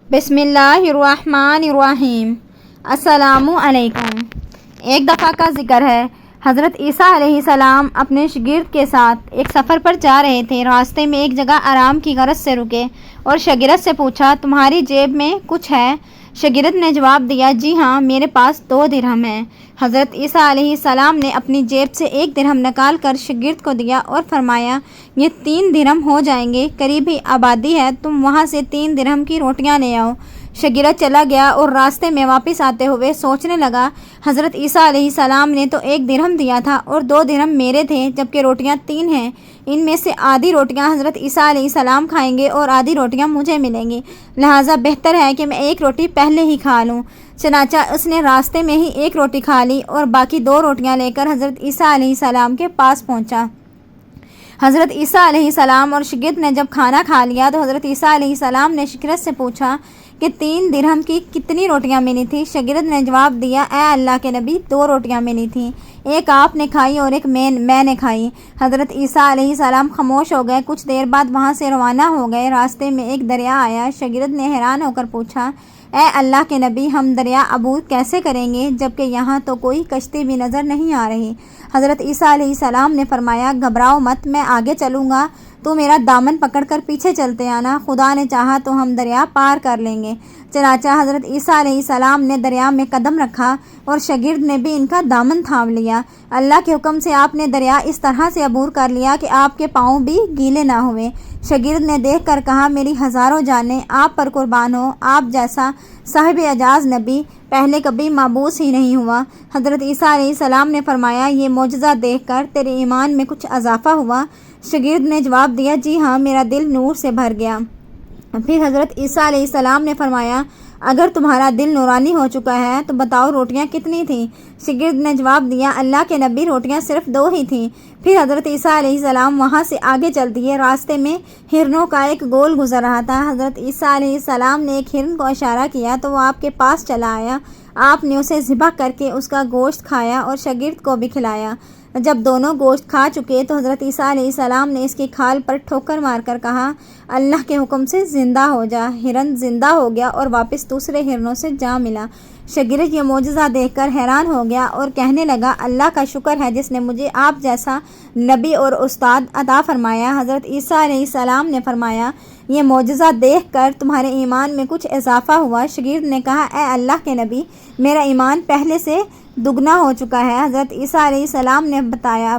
بسم اللہ الرحمن الرحیم۔ السلام علیکم۔ ایک دفعہ کا ذکر ہے، حضرت عیسیٰ علیہ السلام اپنے شاگرد کے ساتھ ایک سفر پر جا رہے تھے۔ راستے میں ایک جگہ آرام کی غرض سے رکے اور شاگرد سے پوچھا، تمہاری جیب میں کچھ ہے؟ شاگرد نے جواب دیا، جی ہاں، میرے پاس 2 درہم ہیں۔ حضرت عیسیٰ علیہ السلام نے اپنی جیب سے 1 درہم نکال کر شاگرد کو دیا اور فرمایا، یہ 3 درہم ہو جائیں گے، قریبی آبادی ہے، تم وہاں سے 3 درہم کی روٹیاں لے آؤ۔ شاگرد چلا گیا اور راستے میں واپس آتے ہوئے سوچنے لگا، حضرت عیسیٰ علیہ السلام نے تو 1 درہم دیا تھا اور 2 درہم میرے تھے، جبکہ روٹیاں 3 ہیں۔ ان میں سے آدھی روٹیاں حضرت عیسیٰ علیہ السلام کھائیں گے اور آدھی روٹیاں مجھے ملیں گی، لہٰذا بہتر ہے کہ میں 1 روٹی پہلے ہی کھا لوں۔ چنانچہ اس نے راستے میں ہی 1 روٹی کھا لی اور باقی 2 روٹیاں لے کر حضرت عیسیٰ علیہ السلام کے پاس پہنچا۔ حضرت عیسیٰ علیہ السلام اور شاگرد نے جب کھانا کھا لیا تو حضرت عیسیٰ علیہ السلام نے شاگرد سے پوچھا کہ 3 درہم کی کتنی روٹیاں ملی تھیں؟ شاگرد نے جواب دیا، اے اللہ کے نبی، 2 روٹیاں ملی تھیں، ایک آپ نے کھائی اور ایک میں نے کھائی۔ حضرت عیسیٰ علیہ السلام خاموش ہو گئے۔ کچھ دیر بعد وہاں سے روانہ ہو گئے۔ راستے میں ایک دریا آیا۔ شاگرد نے حیران ہو کر پوچھا، اے اللہ کے نبی، ہم دریا عبور کیسے کریں گے جبکہ یہاں تو کوئی کشتی بھی نظر نہیں آ رہی؟ حضرت عیسیٰ علیہ السلام نے فرمایا، گھبراؤ مت، میں آگے چلوں گا، تو میرا دامن پکڑ کر پیچھے چلتے آنا، خدا نے چاہا تو ہم دریا پار کر لیں گے۔ چنانچہ حضرت عیسیٰ علیہ السلام نے دریا میں قدم رکھا اور شاگرد نے بھی ان کا دامن تھام لیا۔ اللہ کے حکم سے آپ نے دریا اس طرح سے عبور کر لیا کہ آپ کے پاؤں بھی گیلے نہ ہوئے۔ شاگرد نے دیکھ کر کہا، میری ہزاروں جانیں آپ پر قربان ہو، آپ جیسا صاحب اعجاز نبی پہلے کبھی مبعوث ہی نہیں ہوا۔ حضرت عیسیٰ علیہ السلام نے فرمایا، یہ معجزہ دیکھ کر تیرے ایمان میں کچھ اضافہ ہوا؟ شاگرد نے جواب دیا، جی ہاں، میرا دل نور سے بھر گیا۔ پھر حضرت عیسیٰ علیہ السلام نے فرمایا، اگر تمہارا دل نورانی ہو چکا ہے تو بتاؤ روٹیاں کتنی تھیں؟ شاگرد نے جواب دیا، اللہ کے نبی، روٹیاں صرف 2 ہی تھیں۔ پھر حضرت عیسیٰ علیہ السلام وہاں سے آگے چل دیے۔ راستے میں ہرنوں کا ایک گول گزر رہا تھا۔ حضرت عیسیٰ علیہ السلام نے ایک ہرن کو اشارہ کیا تو وہ آپ کے پاس چلا آیا۔ آپ نے اسے ذبح کر کے اس کا گوشت کھایا اور شاگرد کو بھی کھلایا۔ جب دونوں گوشت کھا چکے تو حضرت عیسیٰ علیہ السلام نے اس کی کھال پر ٹھوکر مار کر کہا، اللہ کے حکم سے زندہ ہو جا۔ ہرن زندہ ہو گیا اور واپس دوسرے ہرنوں سے جا ملا۔ شاگرد یہ معجزہ دیکھ کر حیران ہو گیا اور کہنے لگا، اللہ کا شکر ہے جس نے مجھے آپ جیسا نبی اور استاد عطا فرمایا۔ حضرت عیسیٰ علیہ السلام نے فرمایا، یہ معجزہ دیکھ کر تمہارے ایمان میں کچھ اضافہ ہوا؟ شاگرد نے کہا، اے اللہ کے نبی، میرا ایمان پہلے سے دگنا ہو چکا ہے۔ حضرت عیسیٰ علیہ السلام نے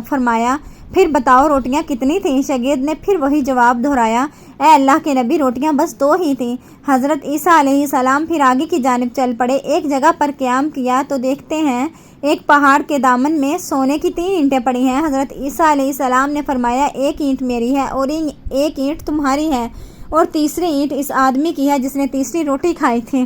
فرمایا، پھر بتاؤ روٹیاں کتنی تھیں؟ شاگرد نے پھر وہی جواب دہرایا، اے اللہ کے نبی، روٹیاں بس 2 ہی تھیں۔ حضرت عیسیٰ علیہ السلام پھر آگے کی جانب چل پڑے۔ ایک جگہ پر قیام کیا تو دیکھتے ہیں ایک پہاڑ کے دامن میں سونے کی 3 اینٹیں پڑی ہیں۔ حضرت عیسیٰ علیہ السلام نے فرمایا، ایک اینٹ میری ہے اور ایک اینٹ تمہاری ہے اور تیسری اینٹ اس آدمی کی ہے جس نے تیسری روٹی کھائی تھی۔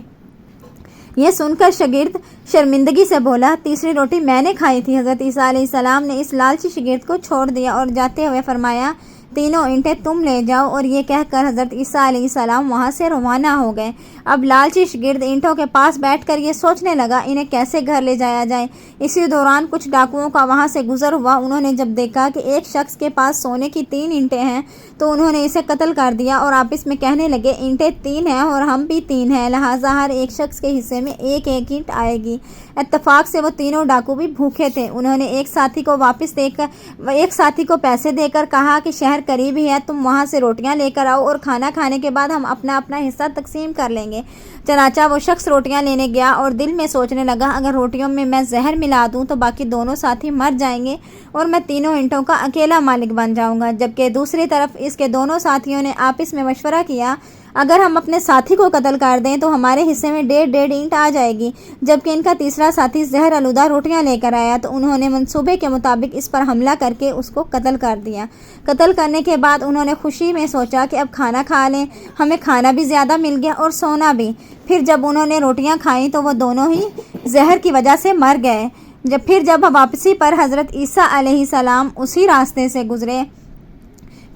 یہ سن کر شاگرد شرمندگی سے بولا، تیسری روٹی میں نے کھائی تھی۔ حضرت عیسیٰ علیہ السلام نے اس لالچی شاگرد کو چھوڑ دیا اور جاتے ہوئے فرمایا، تینوں اینٹیں تم لے جاؤ، اور یہ کہہ کر حضرت عیسیٰ علیہ السلام وہاں سے روانہ ہو گئے۔ اب لالچی شاگرد اینٹوں کے پاس بیٹھ کر یہ سوچنے لگا، انہیں کیسے گھر لے جایا جائے۔ اسی دوران کچھ ڈاکوؤں کا وہاں سے گزر ہوا۔ انہوں نے جب دیکھا کہ ایک شخص کے پاس سونے کی 3 اینٹیں ہیں تو انہوں نے اسے قتل کر دیا اور آپس میں کہنے لگے، اینٹیں 3 ہیں اور ہم بھی 3 ہیں، لہٰذا ہر ایک شخص کے حصے میں ایک اینٹ آئے گی۔ اتفاق سے وہ تینوں ڈاکو بھی بھوکے تھے۔ انہوں نے ایک ساتھی کو پیسے دے کر کہا کہ شہر قریب ہی ہے، تم وہاں سے روٹیاں لے کر آؤ اور کھانا کھانے کے بعد ہم اپنا اپنا حصہ تقسیم کر لیں گے۔ چنانچہ وہ شخص روٹیاں لینے گیا اور دل میں سوچنے لگا، اگر روٹیوں میں زہر ملا دوں تو باقی دونوں ساتھی مر جائیں گے اور میں تینوں اینٹوں کا اکیلا مالک بن جاؤں گا۔ جبکہ دوسری طرف اس کے دونوں ساتھیوں نے آپس میں مشورہ کیا، اگر ہم اپنے ساتھی کو قتل کر دیں تو ہمارے حصے میں 1.5 اینٹ آ جائے گی۔ جبکہ ان کا تیسرا ساتھی زہر آلودہ روٹیاں لے کر آیا تو انہوں نے منصوبے کے مطابق اس پر حملہ کر کے اس کو قتل کر دیا۔ قتل کرنے کے بعد انہوں نے خوشی میں سوچا کہ اب کھانا کھا لیں، ہمیں کھانا بھی زیادہ مل گیا اور سونا بھی۔ پھر جب انہوں نے روٹیاں کھائیں تو وہ دونوں ہی زہر کی وجہ سے مر گئے۔ جب واپسی پر حضرت عیسیٰ علیہ السلام اسی راستے سے گزرے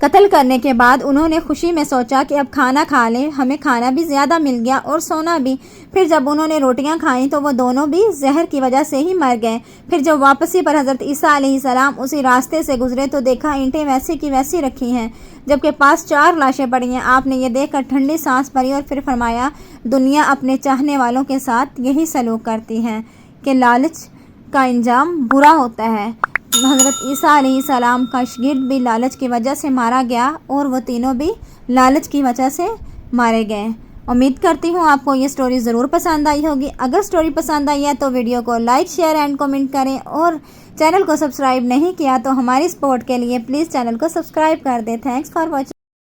قتل کرنے کے بعد انہوں نے خوشی میں سوچا کہ اب کھانا کھا لیں، ہمیں کھانا بھی زیادہ مل گیا اور سونا بھی۔ پھر جب انہوں نے روٹیاں کھائیں تو وہ دونوں بھی زہر کی وجہ سے ہی مر گئے۔ پھر جب واپسی پر حضرت عیسیٰ علیہ السلام اسی راستے سے گزرے تو دیکھا اینٹیں ویسی کی ویسی رکھی ہیں، جبکہ پاس 4 لاشیں پڑی ہیں۔ آپ نے یہ دیکھ کر ٹھنڈی سانس بھری اور پھر فرمایا، دنیا اپنے چاہنے والوں کے ساتھ یہی سلوک کرتی ہے کہ لالچ کا انجام برا ہوتا ہے۔ حضرت عیسیٰ علیہ السلام کا شاگرد بھی لالچ کی وجہ سے مارا گیا اور وہ تینوں بھی لالچ کی وجہ سے مارے گئے۔ امید کرتی ہوں آپ کو یہ سٹوری ضرور پسند آئی ہوگی۔ اگر سٹوری پسند آئی ہے تو ویڈیو کو لائک، شیئر اینڈ کمنٹ کریں، اور چینل کو سبسکرائب نہیں کیا تو ہماری سپورٹ کے لیے پلیز چینل کو سبسکرائب کر دیں۔ Thanks for watching.